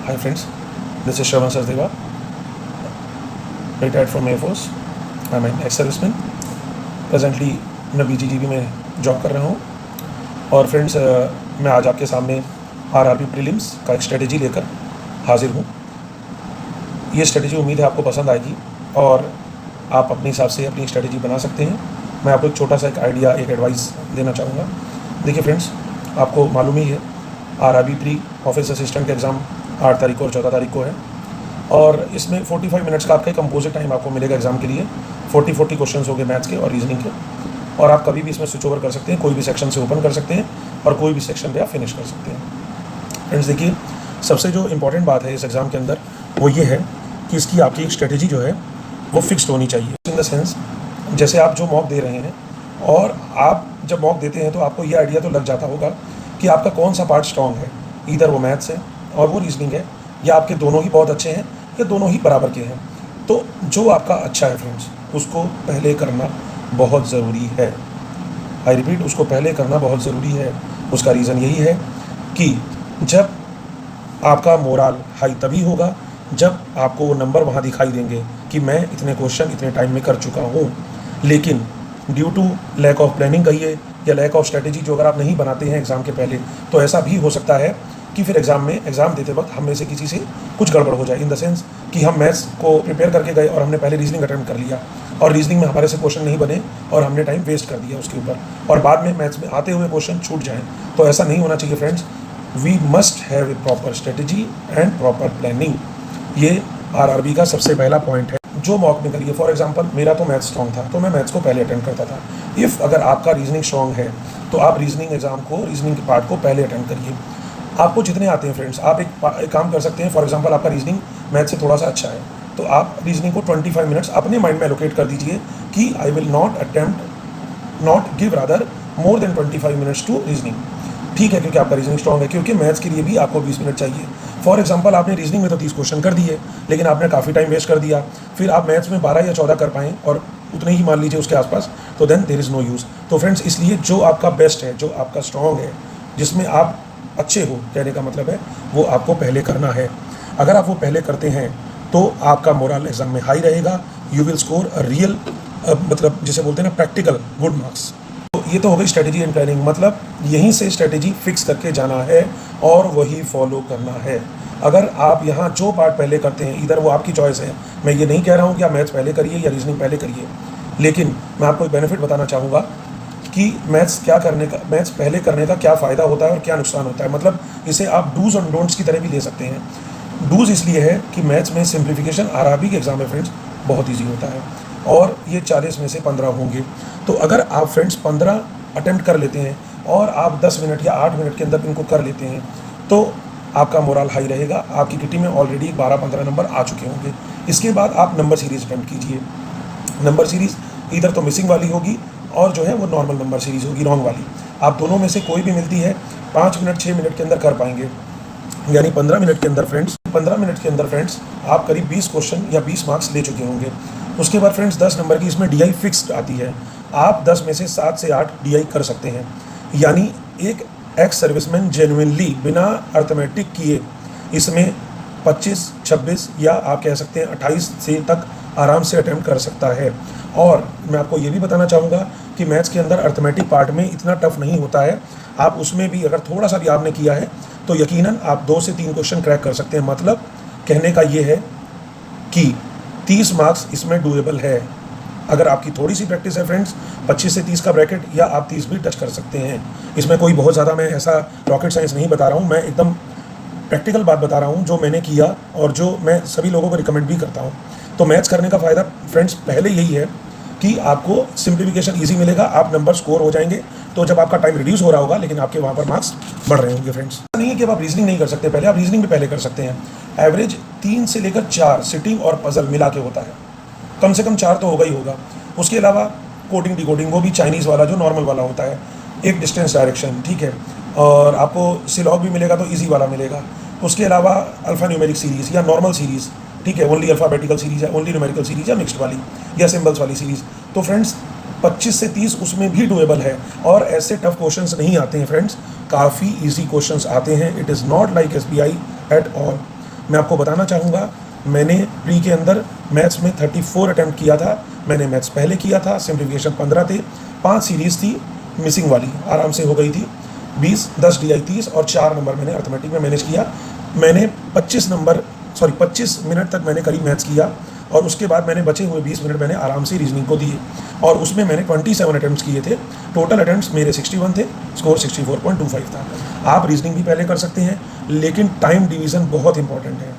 Hi friends, this is Shravan Sachdeva, retired from Air Force. I'm an ex-serviceman. Presently मैं BGGB में job कर रहा हूँ और फ्रेंड्स मैं आज आपके सामने RRB प्रीलिम्स का एक स्ट्रेटजी लेकर हाजिर हूँ। ये स्ट्रेटजी उम्मीद है आपको पसंद आएगी और आप अपने हिसाब से अपनी स्ट्रेटजी बना सकते हैं। मैं आपको एक छोटा सा एक आइडिया, एक एडवाइस देना चाहूँगा। देखिए फ्रेंड्स, आपको मालूम ही है RRB प्री ऑफिस असिस्टेंट का एग्ज़ाम 8 तारीख को और 14 तारीख को है और इसमें 45 मिनट्स का आपका कंपोजिट टाइम आपको मिलेगा एग्ज़ाम के लिए। 40 क्वेश्चंस होंगे मैथ्स के और रीजनिंग के, और आप कभी भी इसमें स्विच ओवर कर सकते हैं, कोई भी सेक्शन से ओपन कर सकते हैं और कोई भी सेक्शन पे आप फिनिश कर सकते हैं। फ्रेंड्स देखिए, सबसे जो इम्पॉर्टेंट बात है इस एग्ज़ाम के अंदर वो ये है कि इसकी आपकी एक स्ट्रेटजी जो है वो फिक्स्ड होनी चाहिए। इन द सेंस, जैसे आप जो मॉक दे रहे हैं और आप जब मॉक देते हैं तो आपको ये आइडिया तो लग जाता होगा कि आपका कौन सा पार्ट स्ट्रॉन्ग है। इधर वो मैथ्स है और वो रीजनिंग है, या आपके दोनों ही बहुत अच्छे हैं या दोनों ही बराबर के हैं। तो जो आपका अच्छा है फ्रेंड्स, उसको पहले करना बहुत ज़रूरी है। आई रिपीट, उसको पहले करना बहुत ज़रूरी है। उसका रीज़न यही है कि जब आपका मोरल हाई तभी होगा जब आपको वो नंबर वहाँ दिखाई देंगे कि मैं इतने क्वेश्चन इतने टाइम में कर चुका हूँ। लेकिन due to lack of planning कहिए या लैक ऑफ स्ट्रेटजी, जो अगर आप नहीं बनाते हैं एग्ज़ाम के पहले, तो ऐसा भी हो सकता है कि फिर एग्ज़ाम देते वक्त हम में से किसी से कुछ गड़बड़ हो जाए। इन द सेंस कि हम मैथ्स को प्रिपेयर करके गए और हमने पहले रीजनिंग अटेम्प्ट कर लिया और रीजनिंग में हमारे से क्वेश्चन नहीं बने और हमने टाइम वेस्ट कर दिया उसके ऊपर, और बाद में मैथ्स में आते हुए क्वेश्चन छूट जाएँ। तो ऐसा नहीं होना चाहिए friends. We must have a proper strategy and proper planning. ये RRB का सबसे पहला पॉइंट है जो मॉक में करिए। फॉर एग्जांपल, मेरा तो मैथ्स स्ट्रॉन्ग था तो मैं मैथ्स को पहले अटेंड करता था। इफ़ अगर आपका रीजनिंग स्ट्रॉन्ग है तो आप रीजनिंग एग्जाम को, रीजनिंग के पार्ट को पहले अटेंड करिए। आपको जितने आते हैं फ्रेंड्स, आप एक काम कर सकते हैं। फॉर एग्जांपल, आपका रीजनिंग मैथ से थोड़ा सा अच्छा है तो आप रीजनिंग को 25 मिनट्स अपने माइंड में एलोकेट कर दीजिए कि I will not give rather more than 25 minutes to reasoning. ठीक है, क्योंकि आपका रीजनिंग स्ट्रॉन्ग है, क्योंकि मैथ्स के लिए भी आपको 20 मिनट चाहिए। फॉर एग्जांपल, आपने रीजनिंग में तो 30 क्वेश्चन कर दिए लेकिन आपने काफ़ी टाइम वेस्ट कर दिया, फिर आप मैथ्स में 12 या 14 कर पाएँ और उतने ही मान लीजिए उसके आसपास, तो then there is no use. तो फ्रेंड्स, इसलिए जो आपका बेस्ट है, जो आपका स्ट्रॉन्ग है, जिसमें आप अच्छे हो, कहने का मतलब है वो आपको पहले करना है। अगर आप वो पहले करते हैं तो आपका मोरल एग्जाम में हाई रहेगा। You will score a real, मतलब जिसे बोलते हैं ना, प्रैक्टिकल गुड मार्क्स। तो ये तो हो गई स्ट्रेटजी एंड प्लानिंग। मतलब यहीं से स्ट्रेटजी फिक्स करके जाना है और वही फॉलो करना है। अगर आप यहाँ जो पार्ट पहले करते हैं, इधर वो आपकी चॉइस है। मैं ये नहीं कह रहा हूँ कि आप मैथ्स पहले करिए या रीजनिंग पहले करिए, लेकिन मैं आपको एक बेनिफिट बताना चाहूँगा कि मैथ्स पहले करने का क्या फ़ायदा होता है और क्या नुकसान होता है। मतलब इसे आप डूज़ और डोंट्स की तरह भी ले सकते हैं। डूज़ इसलिए है कि मैथ्स में सिंप्लीफिकेशन RRB के एग्ज़ाम में फ्रेंड्स बहुत ईजी होता है और ये 40 में से 15 होंगे। तो अगर आप फ्रेंड्स 15 अटेम्प्ट कर लेते हैं और आप 10 मिनट या 8 मिनट के अंदर इनको कर लेते हैं तो आपका मोरल हाई रहेगा। आपकी किटी में ऑलरेडी 12-15 नंबर आ चुके होंगे। इसके बाद आप नंबर सीरीज़ अटेम्प्ट कीजिए। नंबर सीरीज़ इधर तो मिसिंग वाली होगी और जो है वो नॉर्मल नंबर सीरीज़ होगी, रॉन्ग वाली। आप दोनों में से कोई भी मिलती है 5 मिनट 6 मिनट के अंदर कर पाएंगे, यानी 15 मिनट के अंदर फ्रेंड्स आप करीब 20 क्वेश्चन या 20 मार्क्स ले चुके होंगे। उसके बाद फ्रेंड्स 10 नंबर की इसमें DI फिक्स्ड आती है। आप 10 में से 7 से 8 DI कर सकते हैं। यानी एक एक्स सर्विसमैन जेन्युइनली बिना अर्थमेटिक किए इसमें 25, 26 या आप कह सकते हैं 28 से तक आराम से अटैम्प्ट कर सकता है। और मैं आपको ये भी बताना चाहूँगा कि मैथ्स के अंदर अर्थमेटिक पार्ट में इतना टफ नहीं होता है। आप उसमें भी अगर थोड़ा सा भी आपने किया है तो यकीनन आप 2 से 3 क्वेश्चन क्रैक कर सकते हैं। मतलब कहने का ये है कि 30 मार्क्स इसमें डूएबल है। अगर आपकी थोड़ी सी प्रैक्टिस है फ्रेंड्स, 25 से 30 का ब्रैकेट, या आप 30 भी टच कर सकते हैं। इसमें कोई बहुत ज़्यादा मैं ऐसा रॉकेट साइंस नहीं बता रहा हूँ, मैं एकदम प्रैक्टिकल बात बता रहा हूँ जो मैंने किया और जो मैं सभी लोगों को रिकमेंड भी करता हूँ। तो मैथ्स करने का फ़ायदा फ्रेंड्स पहले यही है कि आपको सिंप्लीफिकेशन ईजी मिलेगा, आप नंबर स्कोर हो जाएंगे। तो जब आपका टाइम रिड्यूस हो रहा होगा लेकिन आपके वहाँ पर मार्क्स बढ़ रहे होंगे फ्रेंड्स। नहीं है कि आप रीजनिंग नहीं कर सकते पहले, आप रीजनिंग भी पहले कर सकते हैं। एवरेज 3 से लेकर 4 सिटिंग और पजल मिला के होता है, कम से कम 4 तो होगा ही होगा। उसके अलावा कोडिंग डिकोडिंग, वो भी चाइनीज़ वाला जो नॉर्मल वाला होता है, एक डिस्टेंस डायरेक्शन, ठीक है, और आपको सिलॉग भी मिलेगा तो ईजी वाला मिलेगा। उसके अलावा अल्फ़ा न्यूमेरिक सीरीज़ या नॉर्मल सीरीज़, ठीक है, ओनली अल्फ़ाबेटिकल सीरीज़ है, ओनली न्यूमेरिकल सीरीज़ या मिक्स्ड वाली या सिंबल्स वाली सीरीज़। तो फ्रेंड्स 25 से 30 उसमें भी डूएबल है और ऐसे टफ क्वेश्चंस नहीं आते हैं फ्रेंड्स, काफ़ी इजी क्वेश्चंस आते हैं। It is not like SBI at all. मैं आपको बताना चाहूँगा, मैंने प्री के अंदर मैथ्स में 34 अटैम्प्ट किया था। मैंने मैथ्स पहले किया था, सिम्प्लीफिकेशन 15 थे, 5 सीरीज़ थी मिसिंग वाली, आराम से हो गई थी 20, 10 DI 30 और 4 नंबर मैंने अर्थमेटिक में मैनेज किया। मैंने 25 मिनट तक मैंने करीब मैथ्स किया और उसके बाद मैंने बचे हुए 20 मिनट मैंने आराम से रीजनिंग को दिए और उसमें मैंने 27 अटैम्प्ट्स किए थे। टोटल अटैम्प्ट्स मेरे 61 थे, स्कोर 64.25 था। आप रीजनिंग भी पहले कर सकते हैं, लेकिन टाइम डिवीज़न बहुत इंपॉर्टेंट है।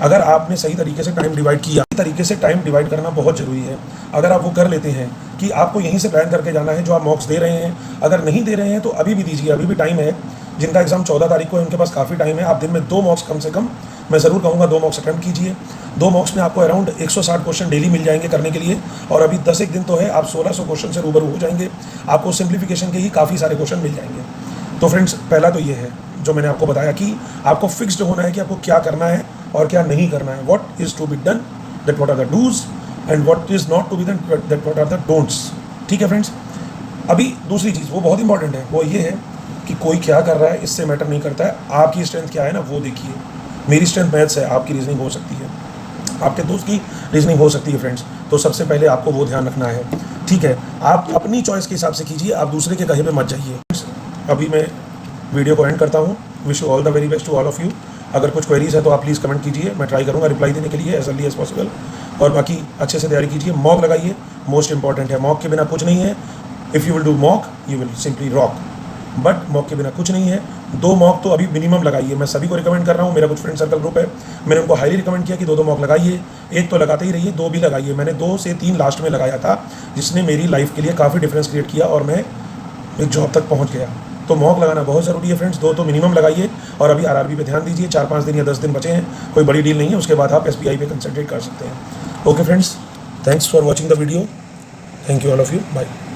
अगर आपने सही तरीके से टाइम डिवाइड किया, तरीके से टाइम डिवाइड करना बहुत ज़रूरी है। अगर आप वो कर लेते हैं कि आपको यहीं से प्लान करके जाना है, जो आप मॉक्स दे रहे हैं, अगर नहीं दे रहे हैं तो अभी भी दीजिए, अभी भी टाइम है। जिनका एग्जाम 14 तारीख को है उनके पास काफ़ी टाइम है। आप दिन में 2 मॉक्स कम से कम, मैं ज़रूर कहूँगा 2 मॉक्स अटैम्प्ट कीजिए। 2 मॉक्स में आपको अराउंड 160 क्वेश्चन डेली मिल जाएंगे करने के लिए और अभी 10 एक दिन तो है, आप 1600 क्वेश्चन से रूबरू हो जाएंगे। आपको सिंप्लीफिकेशन के ही काफ़ी सारे क्वेश्चन मिल जाएंगे। तो फ्रेंड्स, पहला तो ये है जो मैंने आपको बताया कि आपको फिक्स्ड होना है कि आपको क्या करना है और क्या नहीं करना है। What is to be done, that what are the dos and what is not to be done, that what are the don'ts. ठीक है फ्रेंड्स। अभी दूसरी चीज़ वो बहुत इंपॉर्टेंट है, वो ये है कि कोई क्या कर रहा है इससे मैटर नहीं करता है, आपकी स्ट्रेंथ क्या है ना वो देखिए। मेरी स्ट्रेंथ मैथ्स है, आपकी रीजनिंग हो सकती है, आपके दोस्त की रीजनिंग हो सकती है फ्रेंड्स। तो सबसे पहले आपको वो ध्यान रखना है। ठीक है, आप अपनी चॉइस के हिसाब से कीजिए, आप दूसरे के कहे पे मत जाइए। अभी मैं वीडियो को एंड करता हूँ। Wish you all the very best to all of you. अगर कुछ क्वेरीज है तो आप प्लीज़ कमेंट कीजिए, मैं ट्राई करूँगा रिप्लाई देने के लिए एज अर्ली एज पॉसिबल। और बाकी अच्छे से तैयारी कीजिए, मॉक लगाइए, मोस्ट इंपॉर्टेंट है। मॉक के बिना कुछ नहीं है। If you will do mock you will simply rock, but mock के बिना कुछ नहीं है। 2 मॉक तो अभी मिनिमम लगाइए, मैं सभी को रिकमेंड कर रहा हूँ। मेरा कुछ फ्रेंड सर्कल ग्रुप है, मैंने उनको हाईली रिकमेंड किया कि 2 मॉक लगाइए। एक तो लगाते ही रहिए, 2 भी लगाइए। मैंने 2 से 3 लास्ट में लगाया था, जिसने मेरी लाइफ के लिए काफ़ी डिफरेंस क्रिएट किया और मैं एक जॉब तक पहुँच गया। तो मॉक लगाना बहुत ज़रूरी है फ्रेंड्स। 2 तो मिनिमम लगाइए और अभी RRB पे ध्यान दीजिए। 4-5 दिन या 10 दिन बचे हैं, कोई बड़ी डील नहीं है। उसके बाद आप SBI पे कंसंट्रेट कर सकते हैं। Okay friends, thanks for watching the video. Thank you all of you, bye.